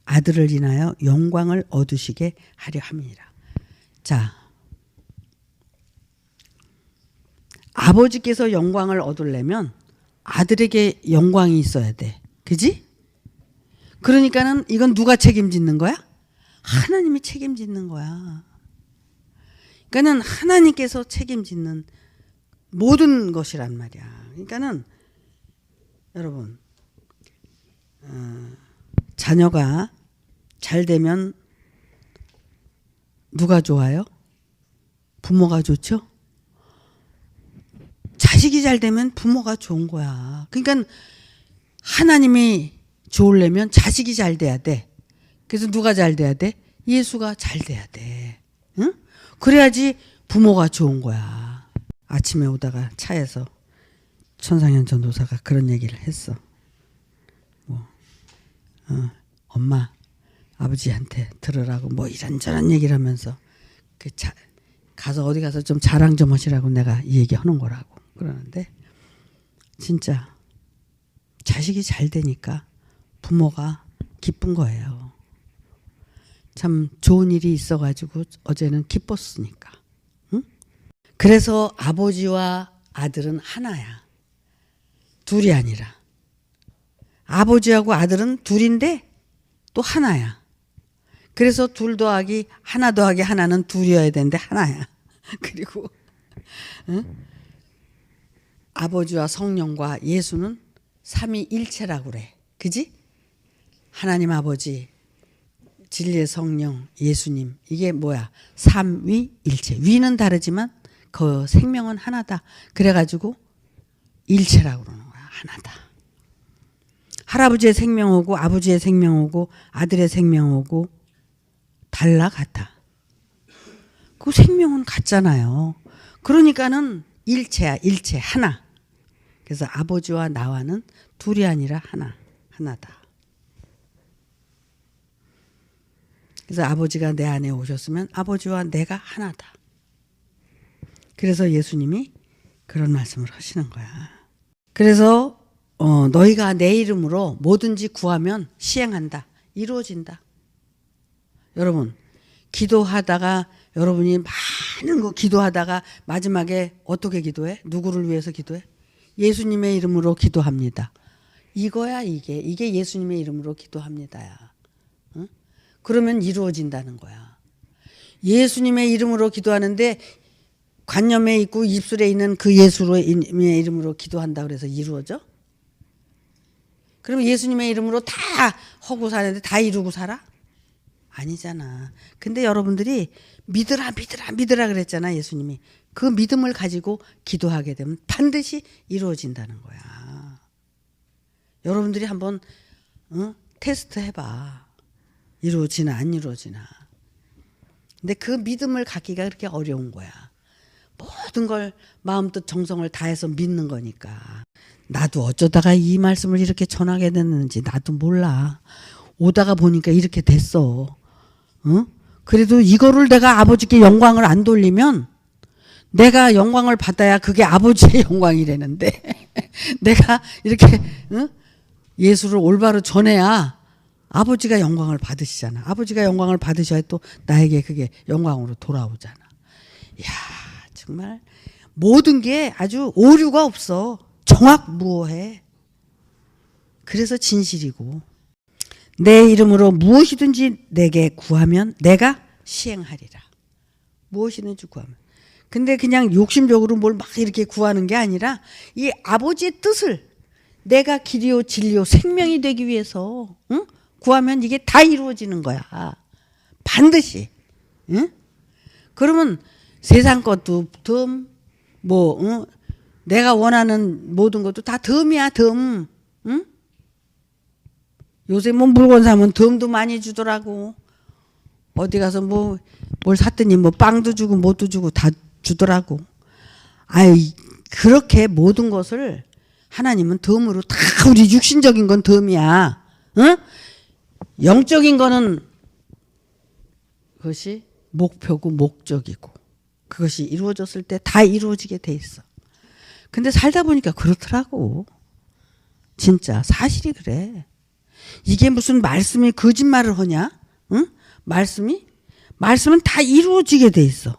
아들을 인하여 영광을 얻으시게 하려 함이니라. 자, 아버지께서 영광을 얻으려면 아들에게 영광이 있어야 돼. 그지? 그러니까는 이건 누가 책임짓는 거야? 하나님이 책임짓는 거야. 그러니까는 하나님께서 책임짓는 모든 것이란 말이야. 그러니까는 여러분 자녀가 잘 되면 누가 좋아요? 부모가 좋죠? 자식이 잘 되면 부모가 좋은 거야. 그러니까 하나님이 좋으려면 자식이 잘 돼야 돼. 그래서 누가 잘 돼야 돼? 예수가 잘 돼야 돼. 응? 그래야지 부모가 좋은 거야. 아침에 오다가 차에서 천상현 전도사가 그런 얘기를 했어. 엄마 아버지한테 들으라고 뭐 이런저런 얘기를 하면서 가서 어디 가서 좀 자랑 좀 하시라고 내가 이 얘기 하는 거라고 그러는데 진짜 자식이 잘 되니까 부모가 기쁜 거예요. 참 좋은 일이 있어가지고 어제는 기뻤으니까. 응? 그래서 아버지와 아들은 하나야. 둘이 아니라. 아버지하고 아들은 둘인데 또 하나야. 그래서 둘 더하기 하나 더하기 하나는 둘이어야 되는데 하나야. 그리고 응? 아버지와 성령과 예수는 삼위일체라고 그래. 그지? 하나님 아버지, 진리의 성령, 예수님 이게 뭐야? 삼위일체. 위는 다르지만 그 생명은 하나다. 그래가지고 일체라고 그러는 거야. 하나다. 할아버지의 생명하고 아버지의 생명하고 아들의 생명하고 달라 같아. 그 생명은 같잖아요. 그러니까는 일체야. 일체 하나. 그래서 아버지와 나와는 둘이 아니라 하나다. 그래서 아버지가 내 안에 오셨으면 아버지와 내가 하나다. 그래서 예수님이 그런 말씀을 하시는 거야. 그래서 너희가 내 이름으로 뭐든지 구하면 시행한다. 이루어진다. 여러분, 기도하다가 여러분이 많은 거 기도하다가 마지막에 어떻게 기도해? 누구를 위해서 기도해? 예수님의 이름으로 기도합니다. 이거야 이게 예수님의 이름으로 기도합니다야. 응? 그러면 이루어진다는 거야. 예수님의 이름으로 기도하는데 관념에 있고 입술에 있는 그 예수님의 이름으로 기도한다 그래서 이루어져? 그럼 예수님의 이름으로 다 하고 사는데 다 이루고 살아? 아니잖아. 근데 여러분들이 믿으라 그랬잖아, 예수님이. 그 믿음을 가지고 기도하게 되면 반드시 이루어진다는 거야. 여러분들이 한번 테스트 해봐. 이루어지나 안 이루어지나. 근데 그 믿음을 갖기가 그렇게 어려운 거야. 모든 걸 마음도 정성을 다해서 믿는 거니까. 나도 어쩌다가 이 말씀을 이렇게 전하게 됐는지 나도 몰라. 오다가 보니까 이렇게 됐어. 그래도 이거를 내가 아버지께 영광을 안 돌리면 내가 영광을 받아야 그게 아버지의 영광이라는데 내가 이렇게 예수를 올바로 전해야 아버지가 영광을 받으시잖아. 아버지가 영광을 받으셔야 또 나에게 그게 영광으로 돌아오잖아. 이야, 정말 모든 게 아주 오류가 없어. 정확무오해. 그래서 진실이고 내 이름으로 무엇이든지 내게 구하면 내가 시행하리라. 무엇이든지 구하면. 근데 그냥 욕심적으로 뭘 막 이렇게 구하는 게 아니라 이 아버지의 뜻을 내가 길이요 진리요 생명이 되기 위해서 구하면 이게 다 이루어지는 거야. 반드시. 그러면 세상 것도 덤, 내가 원하는 모든 것도 다 덤이야, 덤. 요새 뭐 물건 사면 덤도 많이 주더라고. 어디 가서 뭘 샀더니 빵도 주고 뭐도 주고 다 주더라고. 아이, 그렇게 모든 것을 하나님은 덤으로 다 우리 육신적인 건 덤이야. 영적인 거는 그것이 목표고 목적이고 그것이 이루어졌을 때 다 이루어지게 돼 있어. 근데 살다 보니까 그렇더라고. 진짜 사실이 그래. 이게 무슨 말씀이 거짓말을 하냐? 응? 말씀은 다 이루어지게 돼 있어.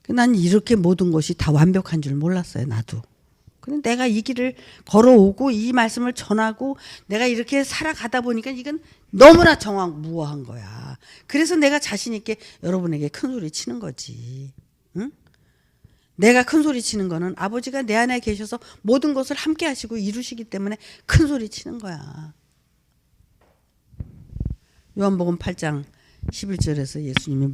난 이렇게 모든 것이 다 완벽한 줄 몰랐어요, 나도. 근데 내가 이 길을 걸어오고 이 말씀을 전하고 내가 이렇게 살아가다 보니까 이건 너무나 정확무어한 거야. 그래서 내가 자신 있게 여러분에게 큰 소리 치는 거지. 응? 내가 큰 소리 치는 거는 아버지가 내 안에 계셔서 모든 것을 함께 하시고 이루시기 때문에 큰 소리 치는 거야. 요한복음 8장 11절에서 예수님이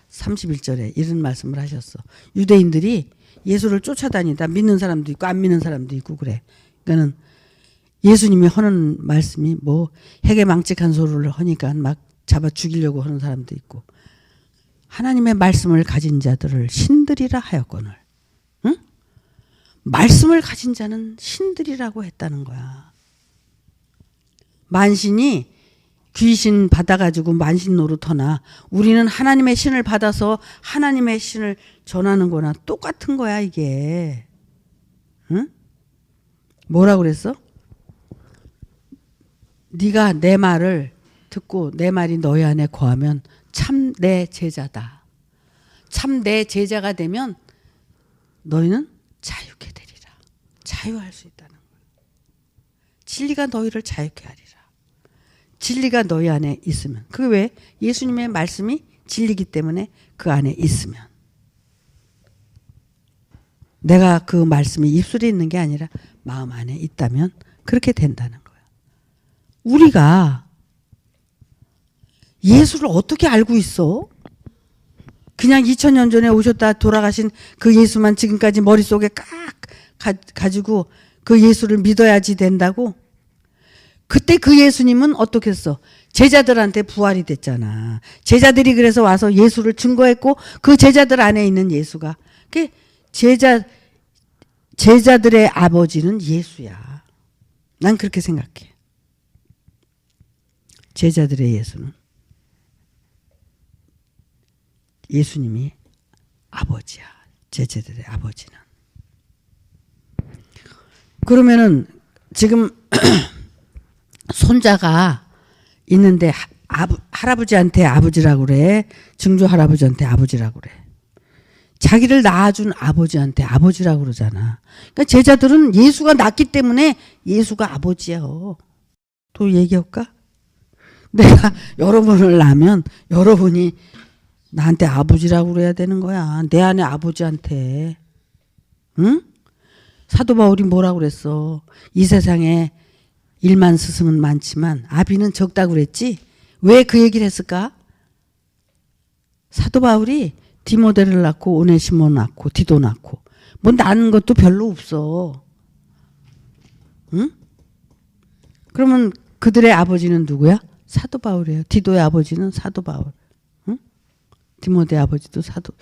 31절에 이런 말씀을 하셨어. 유대인들이 예수를 쫓아다니다 믿는 사람도 있고 안 믿는 사람도 있고 그래. 그러니까는 예수님이 하는 말씀이 해괴망측한 소리를 하니까 막 잡아 죽이려고 하는 사람도 있고 하나님의 말씀을 가진 자들을 신들이라 하였거늘. 응? 말씀을 가진 자는 신들이라고 했다는 거야. 만신이 귀신 받아가지고 만신 노릇하나 우리는 하나님의 신을 받아서 하나님의 신을 전하는 거나 똑같은 거야 이게. 응? 뭐라고 그랬어? 네가 내 말을 듣고 내 말이 너희 안에 거하면 참 내 제자다. 참 내 제자가 되면 너희는 자유케 되리라. 자유할 수 있다는 거야. 진리가 너희를 자유케 하리라. 진리가 너희 안에 있으면. 그게 왜? 예수님의 말씀이 진리기 때문에 그 안에 있으면. 내가 그 말씀이 입술에 있는 게 아니라 마음 안에 있다면 그렇게 된다는 거야. 우리가 예수를 어떻게 알고 있어? 그냥 2000년 전에 오셨다 돌아가신 그 예수만 지금까지 머릿속에 가지고 그 예수를 믿어야지 된다고? 그때 그 예수님은 어떻게 했어? 제자들한테 부활이 됐잖아. 제자들이 그래서 와서 예수를 증거했고 그 제자들 안에 있는 예수가 제자 제자들의 아버지는 예수야. 난 그렇게 생각해. 제자들의 예수는 예수님이 아버지야. 제자들의 아버지는. 그러면은 지금 손자가 있는데 할아버지한테 아버지라고 그래. 증조 할아버지한테 아버지라고 그래. 자기를 낳아준 아버지한테 아버지라고 그러잖아. 그러니까 제자들은 예수가 낳기 때문에 예수가 아버지예요. 또 얘기할까? 내가 여러분을 낳으면 여러분이 나한테 아버지라고 그래야 되는 거야. 내 안에 아버지한테. 응? 사도 바울이 뭐라고 그랬어? 이 세상에 일만 스승은 많지만 아비는 적다고 그랬지? 왜 그 얘기를 했을까? 사도 바울이 디모데를 낳고 오네시모 낳고 디도 낳고 뭐 낳는 것도 별로 없어. 응? 그러면 그들의 아버지는 누구야? 사도 바울이에요. 디도의 아버지는 사도 바울. 응? 디모데 아버지도 사도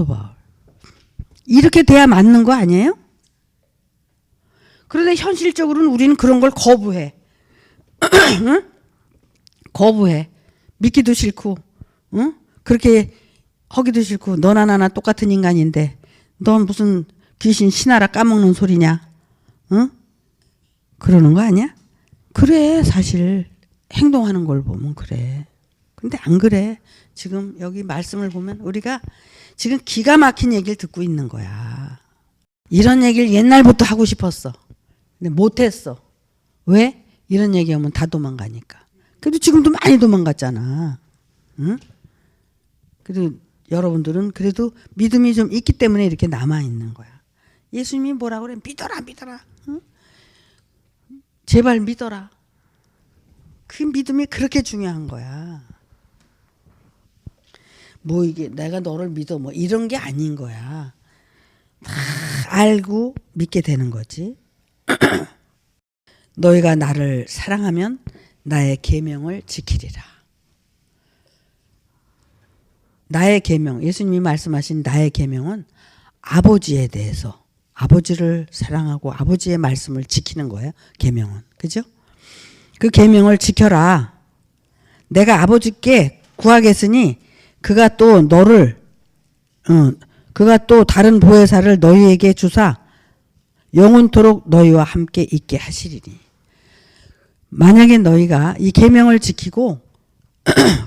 바울. 이렇게 돼야 맞는 거 아니에요? 그런데 현실적으로는 우리는 그런 걸 거부해. 응? 거부해. 믿기도 싫고, 응? 그렇게 하기도 싫고, 너나 나나 똑같은 인간인데, 넌 무슨 귀신 신하라 까먹는 소리냐? 응? 그러는 거 아니야? 그래, 사실. 행동하는 걸 보면 그래. 근데 안 그래. 지금 여기 말씀을 보면 우리가 지금 기가 막힌 얘기를 듣고 있는 거야. 이런 얘기를 옛날부터 하고 싶었어. 근데 못했어. 왜? 이런 얘기하면 다 도망가니까. 그래도 지금도 많이 도망갔잖아. 응? 그래도 여러분들은 그래도 믿음이 좀 있기 때문에 이렇게 남아있는 거야. 예수님이 뭐라고 그래? 믿어라, 믿어라. 응? 제발 믿어라. 그 믿음이 그렇게 중요한 거야. 뭐 이게 내가 너를 믿어 뭐 이런 게 아닌 거야. 다 알고 믿게 되는 거지. 너희가 나를 사랑하면 나의 계명을 지키리라. 나의 계명, 예수님이 말씀하신 나의 계명은 아버지에 대해서 아버지를 사랑하고 아버지의 말씀을 지키는 거예요. 계명은. 그죠? 그 계명을 지켜라. 내가 아버지께 구하겠으니 그가 또 다른 보혜사를 너희에게 주사 영원토록 너희와 함께 있게 하시리니. 만약에 너희가 이 계명을 지키고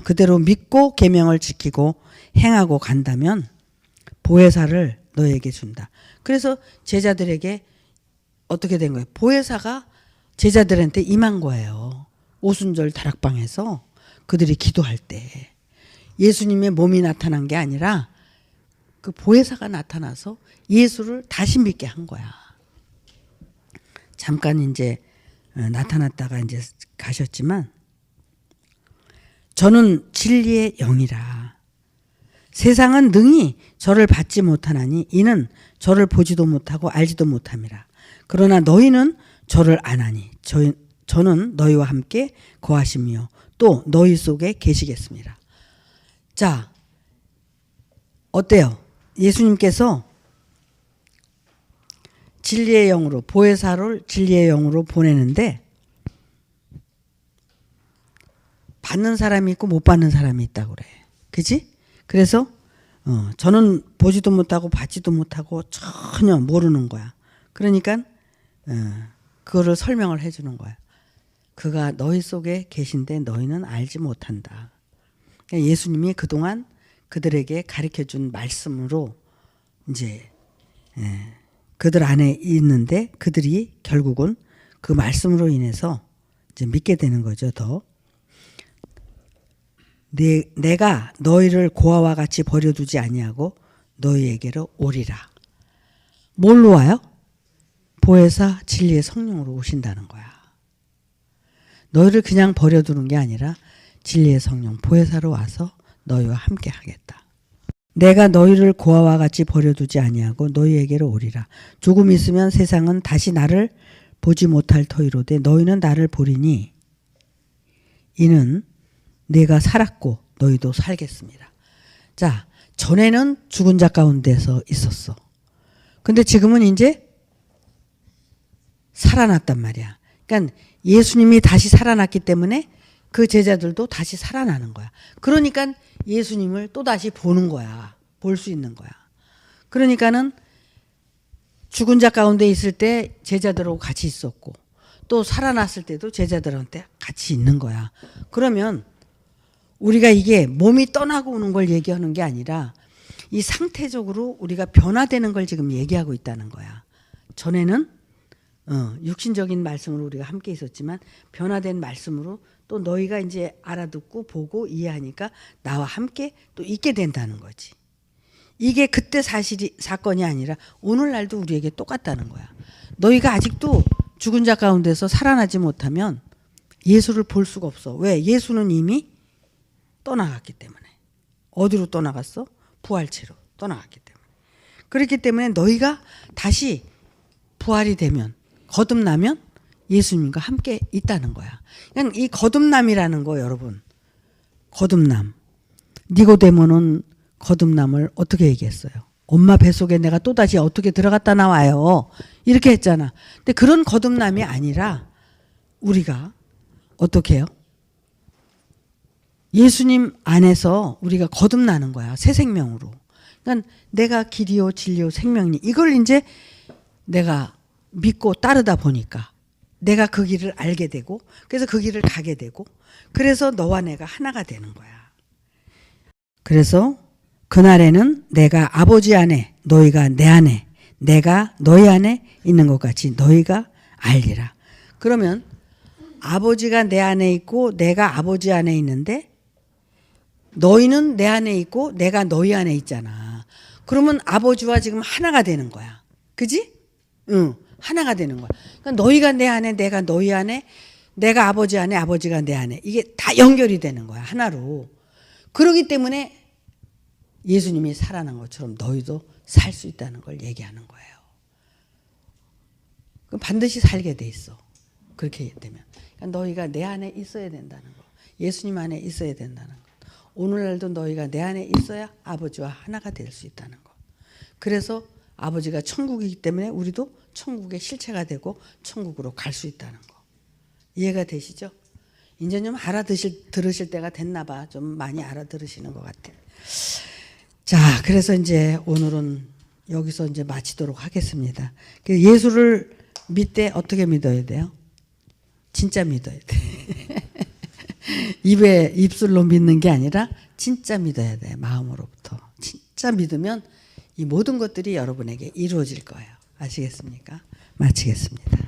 그대로 믿고 계명을 지키고 행하고 간다면 보혜사를 너희에게 준다. 그래서 제자들에게 어떻게 된 거예요? 보혜사가 제자들한테 임한 거예요. 오순절 다락방에서 그들이 기도할 때 예수님의 몸이 나타난 게 아니라 그 보혜사가 나타나서 예수를 다시 믿게 한 거야. 잠깐 이제 나타났다가 이제 가셨지만 저는 진리의 영이라. 세상은 능히 저를 받지 못하나니 이는 저를 보지도 못하고 알지도 못함이라. 그러나 너희는 저를 아나니 저는 너희와 함께 거하시며 또 너희 속에 계시겠습니다. 자, 어때요? 예수님께서 진리의 영으로 보혜사를 진리의 영으로 보내는데 받는 사람이 있고 못 받는 사람이 있다고 그래. 그지? 그래서 저는 보지도 못하고 받지도 못하고 전혀 모르는 거야. 그러니까 그거를 설명을 해주는 거야. 그가 너희 속에 계신데 너희는 알지 못한다. 그러니까 예수님이 그동안 그들에게 가르쳐준 말씀으로 이제 그들 안에 있는데 그들이 결국은 그 말씀으로 인해서 이제 믿게 되는 거죠. 더 내가 너희를 고아와 같이 버려두지 아니하고 너희에게로 오리라. 뭘로 와요? 보혜사 진리의 성령으로 오신다는 거야. 너희를 그냥 버려두는 게 아니라 진리의 성령 보혜사로 와서 너희와 함께 하겠다. 내가 너희를 고아와 같이 버려두지 아니하고 너희에게로 오리라. 조금 있으면 세상은 다시 나를 보지 못할 터이로되 너희는 나를 보리니 이는 내가 살았고 너희도 살겠습니다. 자, 전에는 죽은 자 가운데서 있었어. 근데 지금은 이제 살아났단 말이야. 그러니까 예수님이 다시 살아났기 때문에 그 제자들도 다시 살아나는 거야. 그러니까 예수님을 또 다시 보는 거야. 볼 수 있는 거야. 그러니까는 죽은 자 가운데 있을 때 제자들하고 같이 있었고 또 살아났을 때도 제자들한테 같이 있는 거야. 그러면 우리가 이게 몸이 떠나고 오는 걸 얘기하는 게 아니라 이 상태적으로 우리가 변화되는 걸 지금 얘기하고 있다는 거야. 전에는 육신적인 말씀으로 우리가 함께 있었지만 변화된 말씀으로 또 너희가 이제 알아듣고 보고 이해하니까 나와 함께 또 있게 된다는 거지. 이게 그때 사건이 아니라 오늘날도 우리에게 똑같다는 거야. 너희가 아직도 죽은 자 가운데서 살아나지 못하면 예수를 볼 수가 없어. 왜? 예수는 이미 떠나갔기 때문에. 어디로 떠나갔어? 부활체로 떠나갔기 때문에. 그렇기 때문에 너희가 다시 부활이 되면 거듭나면 예수님과 함께 있다는 거야. 그냥 이 거듭남이라는 거 여러분. 거듭남. 니고데모는 거듭남을 어떻게 얘기했어요? 엄마 뱃속에 내가 또다시 어떻게 들어갔다 나와요. 이렇게 했잖아. 근데 그런 거듭남이 아니라 우리가 어떻게 해요? 예수님 안에서 우리가 거듭나는 거야. 새 생명으로. 그러니까 내가 길이요 진리요 생명이니 이걸 이제 내가 믿고 따르다 보니까 내가 그 길을 알게 되고 그래서 그 길을 가게 되고 그래서 너와 내가 하나가 되는 거야. 그래서 그날에는 내가 아버지 안에 너희가 내 안에 내가 너희 안에 있는 것 같이 너희가 알리라. 그러면 아버지가 내 안에 있고 내가 아버지 안에 있는데 너희는 내 안에 있고 내가 너희 안에 있잖아. 그러면 아버지와 지금 하나가 되는 거야. 그지? 응. 하나가 되는 거야. 그러니까 너희가 내 안에 내가 너희 안에 내가 아버지 안에 아버지가 내 안에 이게 다 연결이 되는 거야. 하나로. 그러기 때문에 예수님이 살아난 것처럼 너희도 살 수 있다는 걸 얘기하는 거예요. 그럼 반드시 살게 돼 있어. 그렇게 되면. 그러니까 너희가 내 안에 있어야 된다는 거. 예수님 안에 있어야 된다는 거. 오늘날도 너희가 내 안에 있어야 아버지와 하나가 될 수 있다는 거. 그래서 아버지가 천국이기 때문에 우리도 천국의 실체가 되고 천국으로 갈 수 있다는 거. 이해가 되시죠? 이제 좀 들으실 때가 됐나 봐. 좀 많이 알아들으시는 것 같아요. 자, 그래서 이제 오늘은 여기서 이제 마치도록 하겠습니다. 예수를 믿되 어떻게 믿어야 돼요? 진짜 믿어야 돼. 입술로 믿는 게 아니라 진짜 믿어야 돼. 마음으로부터. 진짜 믿으면 이 모든 것들이 여러분에게 이루어질 거예요. 아시겠습니까? 마치겠습니다.